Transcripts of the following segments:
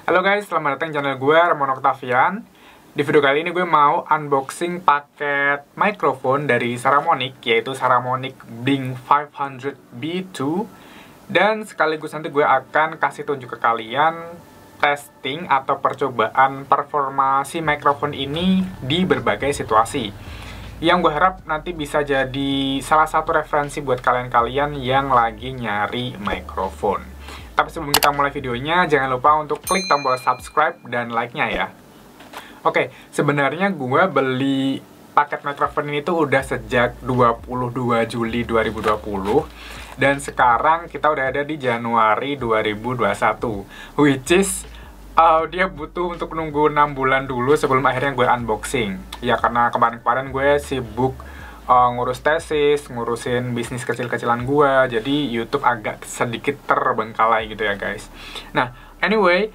Halo guys, selamat datang di channel gue, Ramon Octavian. Di video kali ini gue mau unboxing paket mikrofon dari Saramonic, yaitu Saramonic Blink 500 B2. Dan sekaligus nanti gue akan kasih tunjuk ke kalian testing atau percobaan performa si mikrofon ini di berbagai situasi. Yang gue harap nanti bisa jadi salah satu referensi buat kalian-kalian yang lagi nyari mikrofon. Tapi sebelum kita mulai videonya, jangan lupa untuk klik tombol subscribe dan like-nya ya. Oke, sebenarnya gue beli paket mikrofon ini tuh udah sejak 22 Juli 2020. Dan sekarang kita udah ada di Januari 2021. Which is, dia butuh untuk nunggu 6 bulan dulu sebelum akhirnya gue unboxing. Ya karena kemarin-kemarin gue sibuk ngurus tesis, ngurusin bisnis kecil-kecilan gue, jadi YouTube agak sedikit terbengkalai gitu ya guys. Nah, anyway,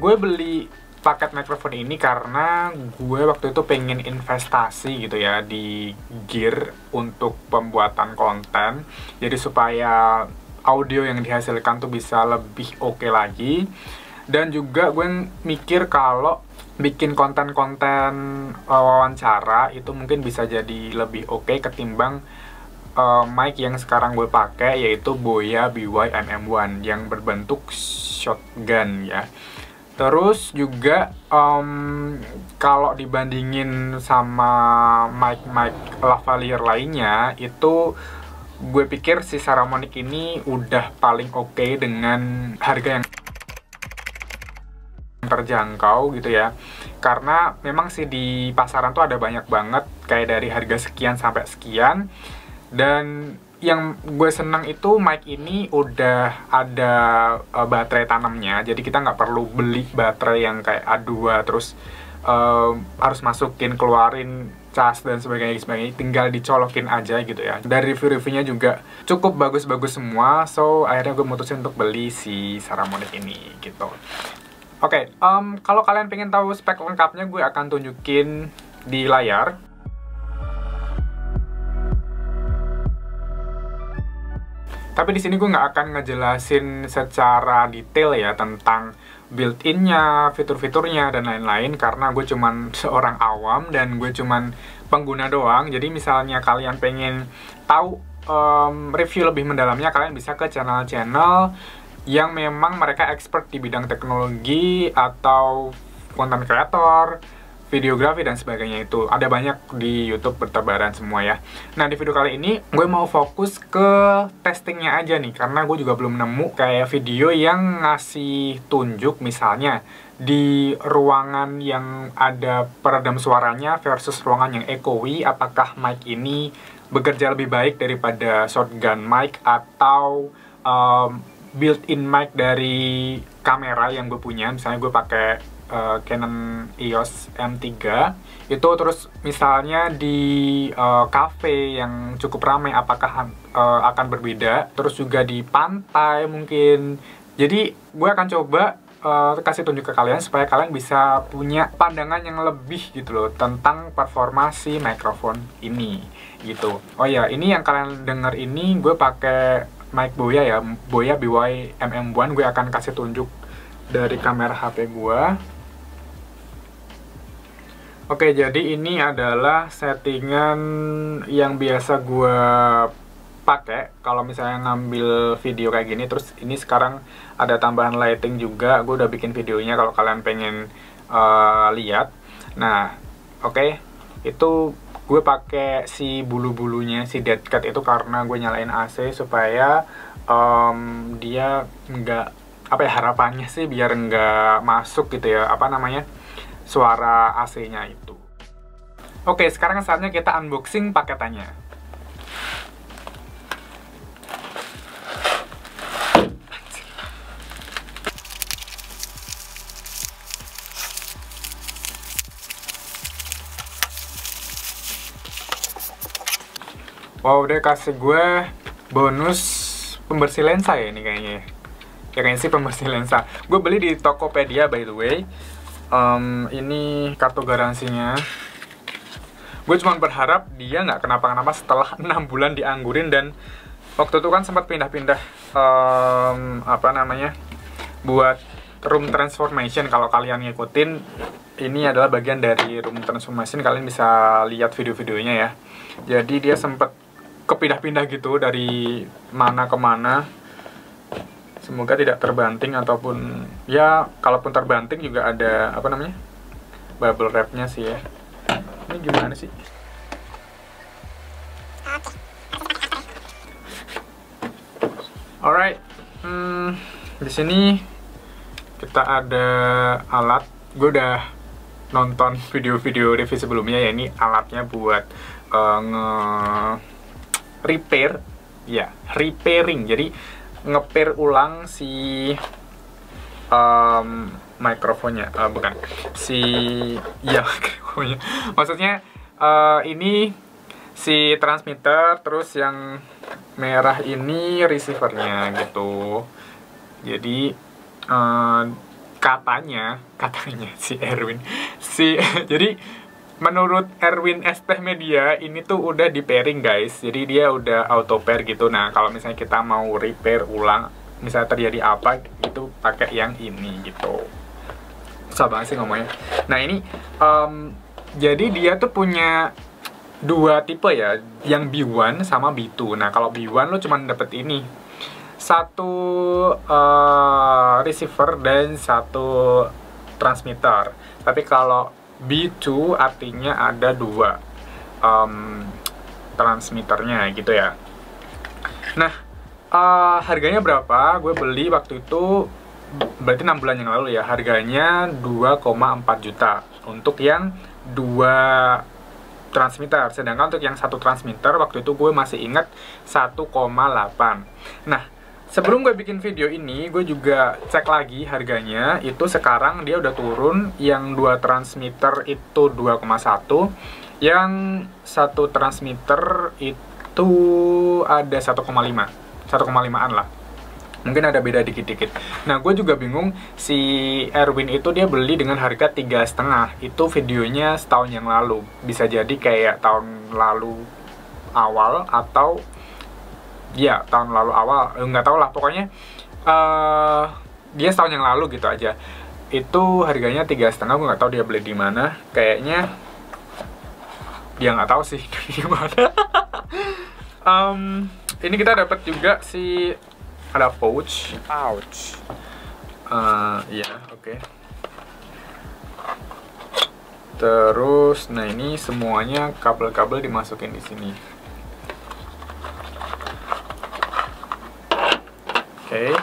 gue beli paket mikrofon ini karena gue waktu itu pengen investasi gitu ya di gear untuk pembuatan konten, jadi supaya audio yang dihasilkan tuh bisa lebih oke lagi. Dan juga gue mikir kalau bikin konten-konten wawancara itu mungkin bisa jadi lebih oke ketimbang mic yang sekarang gue pakai, yaitu Boya BY-MM1 yang berbentuk shotgun ya. Terus juga kalau dibandingin sama mic-mic lavalier lainnya, itu gue pikir si Saramonic ini udah paling oke dengan harga yang terjangkau gitu ya, karena memang sih di pasaran tuh ada banyak banget kayak dari harga sekian sampai sekian. Dan yang gue senang itu mic ini udah ada baterai tanamnya, jadi kita nggak perlu beli baterai yang kayak A2 terus harus masukin keluarin cas dan sebagainya, tinggal dicolokin aja gitu ya. Dari review-reviewnya juga cukup bagus-bagus semua, so akhirnya gue mutusin untuk beli si Saramonic ini gitu. Oke, kalau kalian pengen tahu spek lengkapnya, gue akan tunjukin di layar. Tapi di sini gue nggak akan ngejelasin secara detail ya tentang built-in-nya, fitur-fiturnya, dan lain-lain, karena gue cuman seorang awam dan gue cuman pengguna doang. Jadi misalnya kalian pengen tahu review lebih mendalamnya, kalian bisa ke channel-channel yang memang mereka expert di bidang teknologi atau content creator, videografi, dan sebagainya. Itu ada banyak di YouTube bertebaran semua ya. Nah, di video kali ini gue mau fokus ke testingnya aja nih, karena gue juga belum nemu kayak video yang ngasih tunjuk misalnya di ruangan yang ada peredam suaranya versus ruangan yang echoey, apakah mic ini bekerja lebih baik daripada shotgun mic atau built-in mic dari kamera yang gue punya. Misalnya gue pakai Canon EOS M3 itu, terus misalnya di cafe yang cukup ramai apakah akan berbeda, terus juga di pantai mungkin. Jadi gue akan coba kasih tunjuk ke kalian supaya kalian bisa punya pandangan yang lebih gitu loh tentang performasi mikrofon ini gitu. Oh ya, ini yang kalian denger ini gue pakai mic Boya ya, Boya BY-MM1. Gue akan kasih tunjuk dari kamera HP gue. Oke, jadi ini adalah settingan yang biasa gue pakai kalau misalnya ngambil video kayak gini. Terus ini sekarang ada tambahan lighting juga, gue udah bikin videonya kalau kalian pengen lihat. Nah, oke, itu gue pakai si bulu-bulunya, si dead cat itu, karena gue nyalain AC supaya dia nggak, apa ya, harapannya sih biar nggak masuk gitu ya, apa namanya, suara AC-nya itu. Oke, sekarang saatnya kita unboxing paketannya. Wow, dia kasih gue bonus pembersih lensa ya ini kayaknya. Ya kayaknya sih pembersih lensa. Gue beli di Tokopedia by the way. Ini kartu garansinya. Gue cuma berharap dia nggak kenapa-kenapa setelah 6 bulan dianggurin. Dan waktu itu kan sempat pindah-pindah apa namanya, buat room transformation. Kalau kalian ngikutin, ini adalah bagian dari room transformation, kalian bisa lihat video-videonya ya. Jadi dia sempat kepindah-pindah gitu dari mana ke mana. Semoga tidak terbanting, ataupun ya kalaupun terbanting juga ada apa namanya, bubble wrapnya sih ya. Ini gimana sih? Alright, di sini kita ada alat. Gue udah nonton video-video review sebelumnya ya. Ini alatnya buat repair, ya, repairing. Jadi nge-pair ulang si mikrofonnya, bukan si ya mikrofonnya. Maksudnya ini si transmitter, terus yang merah ini receivernya gitu. Jadi katanya si Erwin jadi menurut Erwin ST Media ini tuh udah di pairing guys. Jadi dia udah auto pair gitu. Nah kalau misalnya kita mau repair ulang, misalnya terjadi apa gitu, pakai yang ini gitu. Susah banget sih ngomongnya. Nah ini jadi dia tuh punya dua tipe ya, yang B1 sama B2. Nah kalau B1 lo cuma dapet ini, satu receiver dan satu transmitter. Tapi kalau B2 artinya ada dua transmitternya gitu ya. Nah harganya berapa? Gue beli waktu itu berarti 6 bulan yang lalu ya. Harganya 2,4 juta untuk yang dua transmitter, sedangkan untuk yang satu transmitter waktu itu gue masih ingat 1,8. Nah sebelum gue bikin video ini, gue juga cek lagi harganya. Itu sekarang dia udah turun. Yang dua transmitter itu 2,1, yang satu transmitter itu ada 1,5an lah. Mungkin ada beda dikit-dikit. Nah, gue juga bingung, si Erwin itu dia beli dengan harga 3,5. Itu videonya setahun yang lalu. Bisa jadi kayak tahun lalu awal, atau ya tahun lalu awal, nggak tahu lah. Pokoknya dia setahun yang lalu gitu aja. Itu harganya 3,5. Gue nggak tahu dia beli di mana. Kayaknya dia nggak tahu sih di mana. Ini kita dapat juga si ada pouch. Iya, oke. Terus, nah ini semuanya kabel-kabel dimasukin di sini. Oke.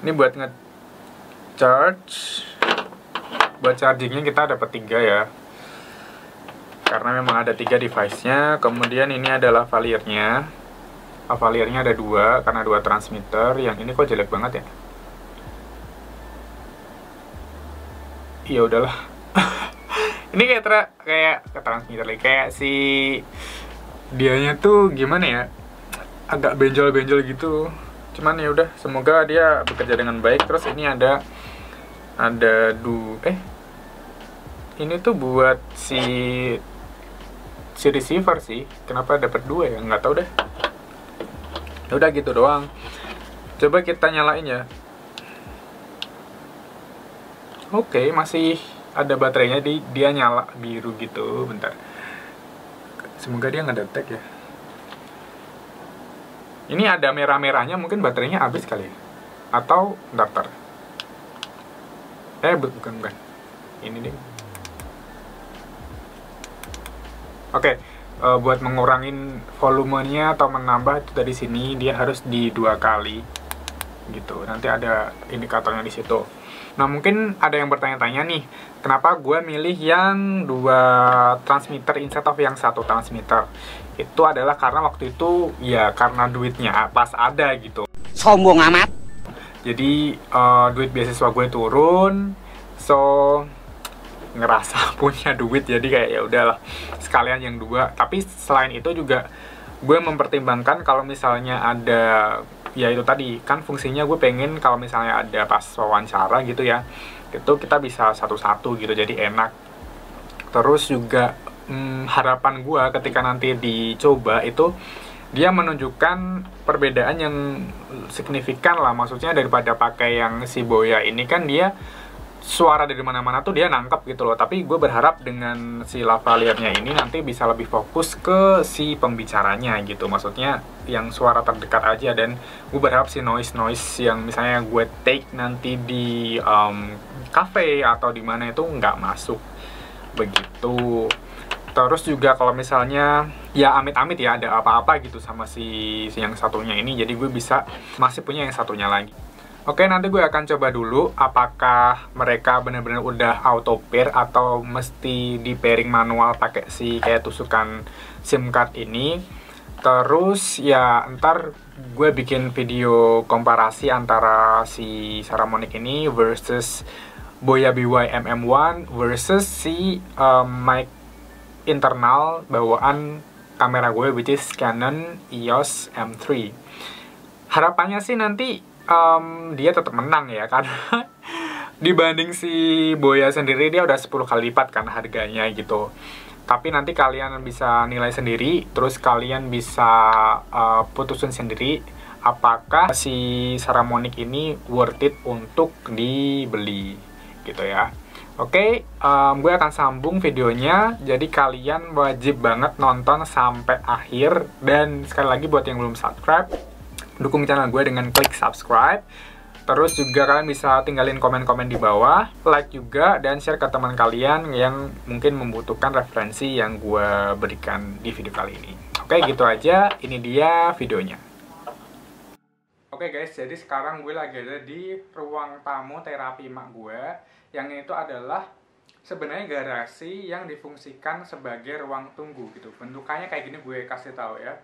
Ini buat nge-charge. Buat chargingnya kita dapat 3 ya. Karena memang ada 3 device-nya. Kemudian ini adalah lavalier-nya. Lavalier-nya ada 2 karena 2 transmitter. Yang ini kok jelek banget ya? Ya udahlah. Ini kayak transmitter lagi, kayak si dianya tuh gimana ya? Agak benjol-benjol gitu. Cuman ya udah, semoga dia bekerja dengan baik. Terus ini ada ini tuh buat si receiver sih. Kenapa dapat 2 ya? Nggak tahu deh. Udah gitu doang. Coba kita nyalain ya. Oke, masih ada baterainya. Dia nyala biru gitu. Bentar. Semoga dia ngedetek ya. Ini ada merah-merahnya, mungkin baterainya habis kali ya. Atau daftar. Bukan. Ini deh. Oke. Buat mengurangin volumenya atau menambah itu dari sini, dia harus di 2 kali gitu. Nanti ada indikatornya di situ. Nah mungkin ada yang bertanya-tanya nih, kenapa gue milih yang 2 transmitter instead of yang 1 transmitter? Itu adalah karena waktu itu ya karena duitnya pas ada gitu. Sombong amat. Jadi duit beasiswa gue turun, so ngerasa punya duit, jadi kayak ya udahlah sekalian yang 2. Tapi selain itu juga gue mempertimbangkan kalau misalnya ada, ya itu tadi kan fungsinya gue pengen kalau misalnya ada pas wawancara gitu ya, itu kita bisa satu-satu gitu, jadi enak. Terus juga harapan gue ketika nanti dicoba itu dia menunjukkan perbedaan yang signifikan lah, maksudnya daripada pakai yang si Boya ini kan dia suara dari mana-mana tuh dia nangkep gitu loh. Tapi gue berharap dengan si lavalier-nya ini nanti bisa lebih fokus ke si pembicaranya gitu, maksudnya yang suara terdekat aja. Dan gue berharap si noise yang misalnya gue take nanti di cafe atau di mana itu nggak masuk begitu. Terus juga kalau misalnya ya amit-amit ya ada apa-apa gitu sama si yang satunya ini, jadi gue bisa masih punya yang satunya lagi. Oke, nanti gue akan coba dulu apakah mereka benar-benar udah auto pair atau mesti di pairing manual pakai si kayak tusukan SIM card ini. Terus ya ntar gue bikin video komparasi antara si Saramonic ini versus Boya BY MM1 versus si mic internal bawaan kamera gue, which is Canon EOS M3. Harapannya sih nanti dia tetap menang ya, karena dibanding si Boya sendiri dia udah 10 kali lipat kan harganya gitu. Tapi nanti kalian bisa nilai sendiri, terus kalian bisa putusin sendiri apakah si Saramonic ini worth it untuk dibeli gitu ya. Oke, gue akan sambung videonya, jadi kalian wajib banget nonton sampai akhir. Dan sekali lagi buat yang belum subscribe, dukung channel gue dengan klik subscribe. Terus juga kalian bisa tinggalin komen-komen di bawah, like juga, dan share ke teman kalian yang mungkin membutuhkan referensi yang gue berikan di video kali ini. Oke, gitu aja, ini dia videonya. Oke guys, jadi sekarang gue lagi ada di ruang tamu terapi mak gue, yang itu adalah sebenarnya garasi yang difungsikan sebagai ruang tunggu gitu. Bentukannya kayak gini, gue kasih tahu ya.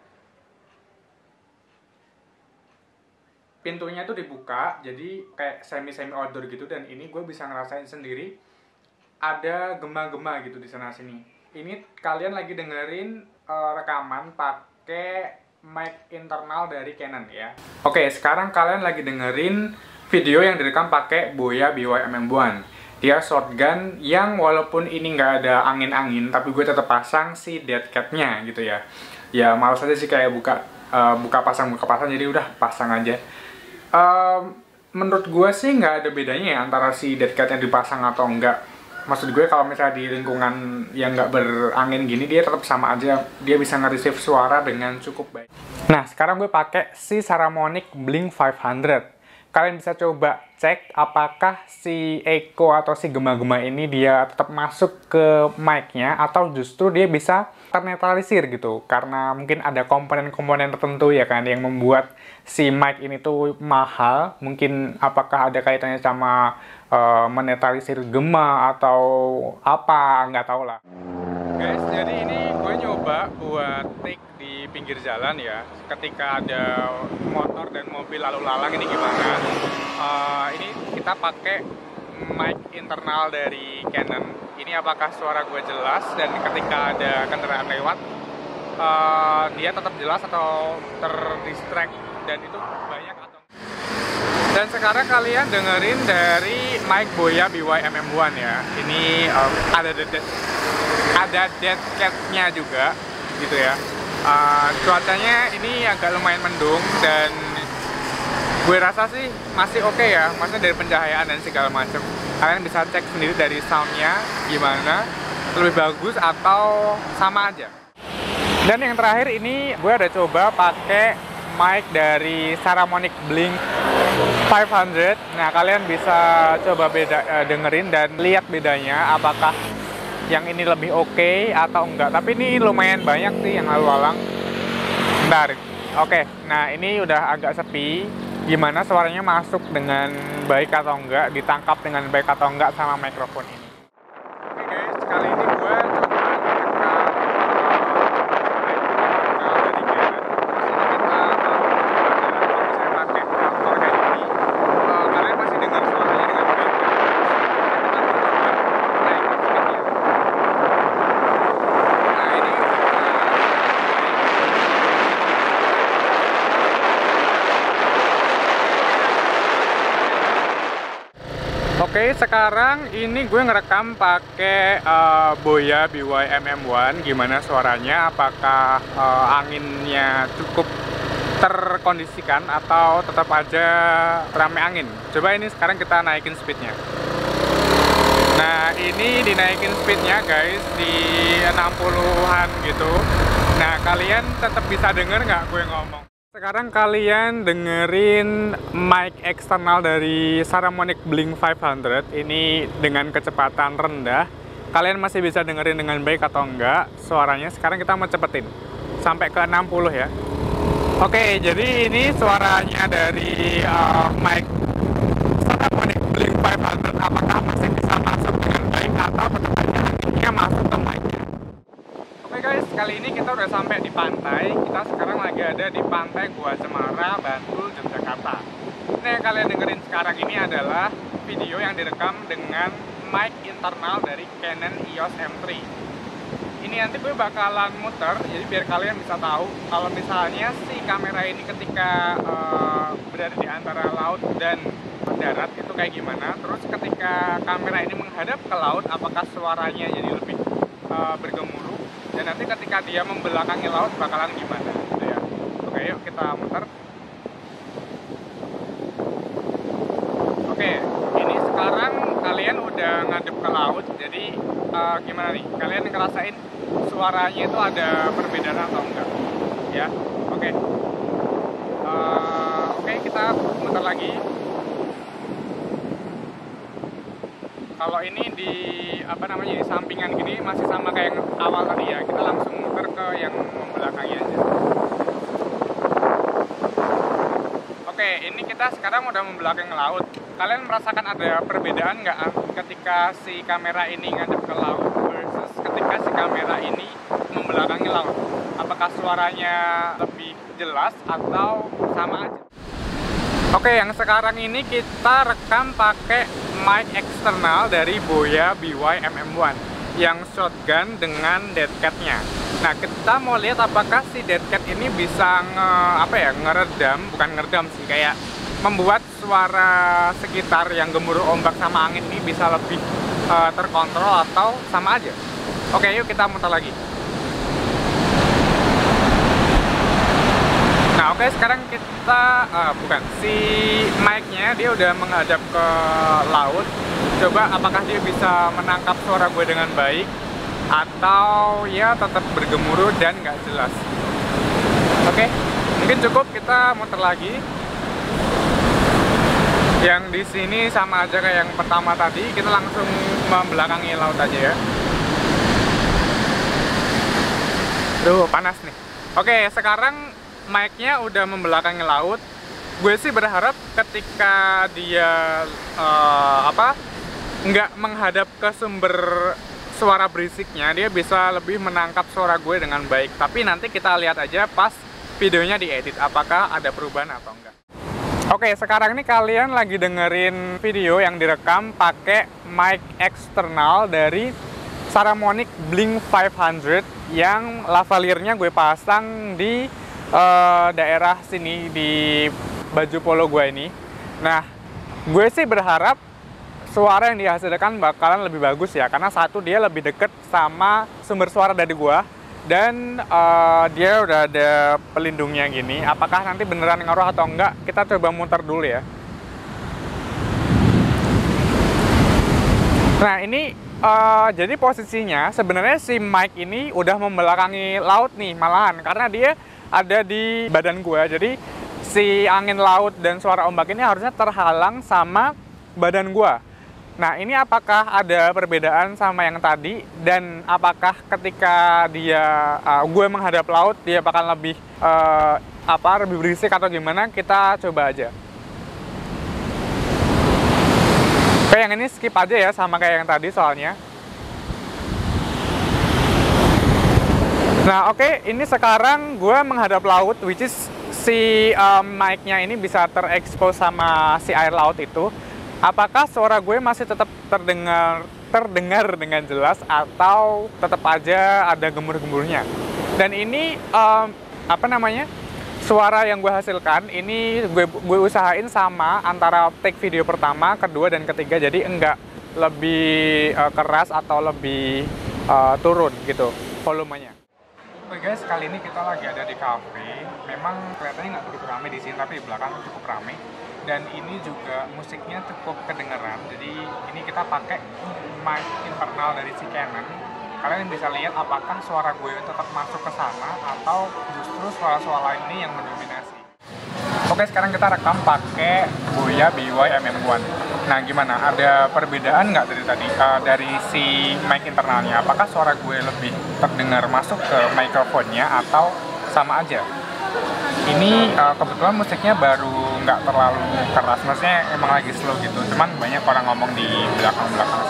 Pintunya tuh dibuka, jadi kayak semi outdoor gitu, dan ini gue bisa ngerasain sendiri ada gema-gema gitu di sana sini. Ini kalian lagi dengerin rekaman pakai mic internal dari Canon ya. Oke, sekarang kalian lagi dengerin video yang direkam pakai Boya BY MM1. Dia shotgun yang walaupun ini nggak ada angin-angin, tapi gue tetap pasang si dead cat-nya gitu ya. Ya males aja sih kayak buka pasang, jadi udah pasang aja. Menurut gue sih nggak ada bedanya ya antara si dead cat yang dipasang atau enggak. Maksud gue kalau misalnya di lingkungan yang nggak berangin gini, dia tetap sama aja, dia bisa nge-receive suara dengan cukup baik. Nah, sekarang gue pakai si Saramonic Blink 500. Kalian bisa coba cek apakah si echo atau si gema-gema ini dia tetap masuk ke mic-nya atau justru dia bisa ternetralisir gitu. Karena mungkin ada komponen-komponen tertentu ya kan yang membuat si mic ini tuh mahal. Mungkin apakah ada kaitannya sama menetralisir gema atau apa, nggak tahu lah. Guys, jadi ini gue nyoba buat take di pinggir jalan ya, ketika ada motor dan mobil lalu lalang ini gimana. Ini kita pakai mic internal dari Canon. Ini apakah suara gue jelas, dan ketika ada kendaraan lewat dia tetap jelas atau terdistract, dan itu banyak atau. Dan sekarang kalian dengerin dari mic Boya BY MM1 ya. Ini ada dead cat-nya juga gitu ya. Cuacanya ini agak lumayan mendung, dan gue rasa sih masih oke ya, maksudnya dari pencahayaan dan segala macam. Kalian bisa cek sendiri dari soundnya gimana, lebih bagus atau sama aja. Dan yang terakhir ini gue ada coba pakai mic dari Saramonic Blink 500. Nah, kalian bisa coba dengerin dan lihat bedanya apakah yang ini lebih oke atau enggak. Tapi ini lumayan banyak sih yang lalu lalang. Bentar. Oke, nah ini udah agak sepi. Gimana suaranya masuk dengan baik atau enggak, ditangkap dengan baik atau enggak sama mikrofon ini. Oke guys, kali ini gue coba Oke, sekarang ini gue ngerekam pakai Boya BY MM1. Gimana suaranya? Apakah anginnya cukup terkondisikan atau tetap aja rame angin? Coba ini sekarang kita naikin speednya. Nah, ini dinaikin speednya guys di 60-an gitu. Nah, kalian tetap bisa denger nggak gue ngomong? Sekarang kalian dengerin mic eksternal dari Saramonic Blink 500 ini dengan kecepatan rendah. Kalian masih bisa dengerin dengan baik atau enggak suaranya. Sekarang kita mau cepetin sampai ke 60 ya. Oke, jadi ini suaranya dari mic Saramonic Blink 500. Apakah masih bisa masuk dengan baik atau tetap aja anginnya masuk ke mic-nya? Oke guys, kali ini kita udah sampai di pantai. Kita sekarang lagi ada di pantai Gua Cemara, Bantul, Yogyakarta. Nah, yang kalian dengerin sekarang ini adalah video yang direkam dengan mic internal dari Canon EOS M3. Ini nanti gue bakalan muter, jadi biar kalian bisa tahu kalau misalnya si kamera ini ketika berada di antara laut dan darat itu kayak gimana. Terus ketika kamera ini menghadap ke laut, apakah suaranya jadi lebih bergemuruh? Dan nanti ketika dia membelakangi laut bakalan gimana gitu ya. Oke, yuk kita muter. Oke, ini sekarang kalian udah ngadep ke laut. Jadi gimana nih? Kalian ngerasain suaranya itu ada perbedaan atau enggak? Ya, oke. Oke, kita muter lagi. Kalau ini di di sampingan gini masih sama kayak yang awal tadi ya. Kita langsung muter ke yang membelakangi aja. Oke, ini kita sekarang udah membelakangi laut. Kalian merasakan ada perbedaan nggak ketika si kamera ini ngadep ke laut versus ketika si kamera ini membelakangi laut? Apakah suaranya lebih jelas atau sama aja? Oke, yang sekarang ini kita rekam pakai mic eksternal dari Boya BY MM1 yang shotgun dengan dead cat-nya. Nah, kita mau lihat apakah si dead cat ini bisa ngeredam sih, kayak membuat suara sekitar yang gemuruh ombak sama angin ini bisa lebih terkontrol atau sama aja. Oke, yuk kita muter lagi. Nah, oke, sekarang kita si mic-nya dia udah menghadap ke laut. Coba apakah dia bisa menangkap suara gue dengan baik atau ya tetap bergemuruh dan nggak jelas. Oke, mungkin cukup, kita muter lagi. Yang di sini sama aja kayak yang pertama tadi, kita langsung membelakangi laut aja ya. Duh, panas nih. Oke, sekarang mic-nya udah membelakangi laut. Gue sih berharap ketika dia nggak menghadap ke sumber suara berisiknya, dia bisa lebih menangkap suara gue dengan baik. Tapi nanti kita lihat aja pas videonya diedit, apakah ada perubahan atau enggak. Oke, sekarang ini kalian lagi dengerin video yang direkam pakai mic eksternal dari Saramonic Blink 500 yang lavalier-nya gue pasang di daerah sini di baju polo gue ini. Nah, gue sih berharap suara yang dihasilkan bakalan lebih bagus ya, karena satu, dia lebih deket sama sumber suara dari gue, dan dia udah ada pelindungnya gini. Apakah nanti beneran ngaruh atau enggak, kita coba muter dulu ya. Nah, ini jadi posisinya sebenarnya si mic ini udah membelakangi laut nih malahan, karena dia ada di badan gue. Jadi si angin laut dan suara ombak ini harusnya terhalang sama badan gue. Nah, ini apakah ada perbedaan sama yang tadi, dan apakah ketika gue menghadap laut dia bakal lebih lebih berisik atau gimana? Kita coba aja. Oke, yang ini skip aja ya, sama kayak yang tadi soalnya. Nah, oke, ini sekarang gue menghadap laut, which is si mic-nya ini bisa terekspos sama si air laut itu. Apakah suara gue masih tetap terdengar dengan jelas atau tetap aja ada gemur-gemurnya? Dan ini suara yang gue hasilkan ini gue usahain sama antara take video pertama, kedua, dan ketiga, jadi enggak lebih keras atau lebih turun gitu volumenya. Oke guys, kali ini kita lagi ada di cafe. Memang kelihatannya nggak cukup ramai di sini, tapi di belakang cukup ramai. Dan ini juga musiknya cukup kedengeran. Jadi ini kita pakai mic internal dari si Canon. Kalian bisa lihat apakah suara gue tetap masuk ke sana atau justru suara-suara lain ini yang mendominasi. Oke, sekarang kita rekam pakai Boya BY MM1. Nah, gimana? Ada perbedaan nggak dari tadi dari si mic internalnya? Apakah suara gue lebih terdengar masuk ke mikrofonnya atau sama aja? Ini kebetulan musiknya baru nggak terlalu keras, maksudnya emang lagi slow gitu. Cuman banyak orang ngomong di belakang-belakang.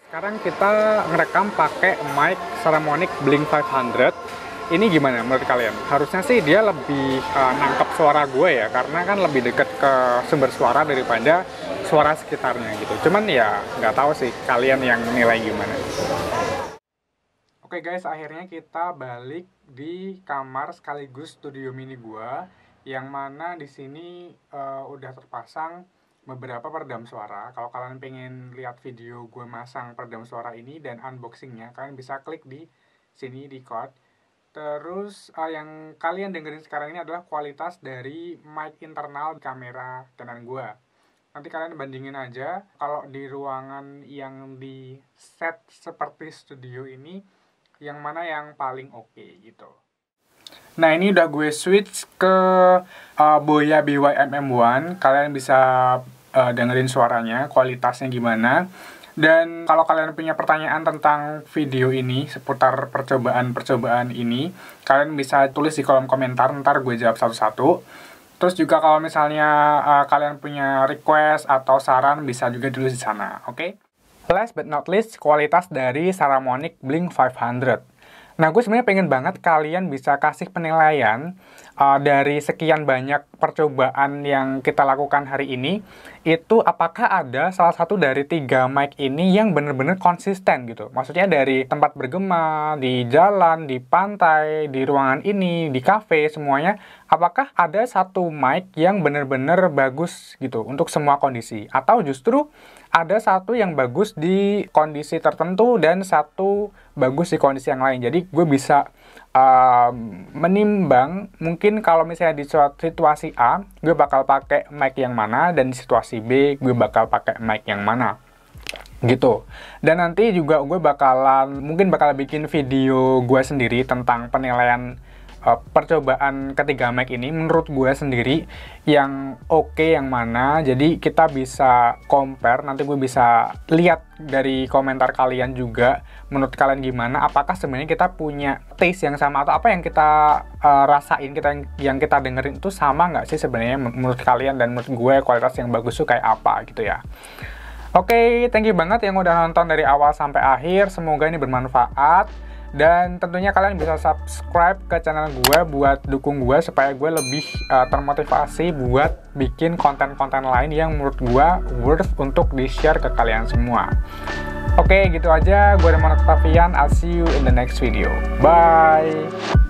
Sekarang kita ngerekam pakai mic Saramonic Blink 500. Ini gimana menurut kalian? Harusnya sih dia lebih nangkep suara gue ya, karena kan lebih deket ke sumber suara daripada suara sekitarnya gitu. Cuman ya nggak tahu sih kalian yang nilai gimana. Oke guys, akhirnya kita balik di kamar sekaligus studio mini gue, yang mana di sini udah terpasang beberapa peredam suara. Kalau kalian pengen lihat video gue masang peredam suara ini dan unboxingnya, kalian bisa klik di sini di card. Terus yang kalian dengerin sekarang ini adalah kualitas dari mic internal kamera Canon gue. Nanti kalian bandingin aja, kalau di ruangan yang di set seperti studio ini, yang mana yang paling oke gitu. Nah, ini udah gue switch ke Boya BY MM1. Kalian bisa dengerin suaranya, kualitasnya gimana. Dan kalau kalian punya pertanyaan tentang video ini, seputar percobaan-percobaan ini, kalian bisa tulis di kolom komentar, ntar gue jawab satu-satu. Terus juga kalau misalnya kalian punya request atau saran, bisa juga tulis di sana, oke? Last but not least, kualitas dari Saramonic Blink 500. Nah, gue sebenarnya pengen banget kalian bisa kasih penilaian dari sekian banyak percobaan yang kita lakukan hari ini, itu apakah ada salah satu dari 3 mic ini yang bener-bener konsisten gitu. Maksudnya dari tempat bergema, di jalan, di pantai, di ruangan ini, di cafe, semuanya, apakah ada satu mic yang bener-bener bagus gitu untuk semua kondisi. Atau justru ada satu yang bagus di kondisi tertentu dan satu bagus di kondisi yang lain. Jadi gue bisa menimbang, mungkin kalau misalnya di situasi A, gue bakal pakai mic yang mana, dan di situasi B, gue bakal pakai mic yang mana. Gitu. Dan nanti juga gue mungkin bakal bikin video gue sendiri tentang penilaian percobaan ketiga mic ini menurut gue sendiri yang oke yang mana. Jadi kita bisa compare, nanti gue bisa lihat dari komentar kalian juga menurut kalian gimana, apakah sebenarnya kita punya taste yang sama atau apa yang kita rasain, yang kita dengerin itu sama nggak sih sebenarnya menurut kalian, dan menurut gue kualitas yang bagus tuh kayak apa gitu ya. Oke, thank you banget yang udah nonton dari awal sampai akhir, semoga ini bermanfaat. Dan tentunya kalian bisa subscribe ke channel gue buat dukung gue supaya gue lebih termotivasi buat bikin konten-konten lain yang menurut gue worth untuk di-share ke kalian semua. Oke, gitu aja. Gue Raymond Octavian. I'll see you in the next video. Bye!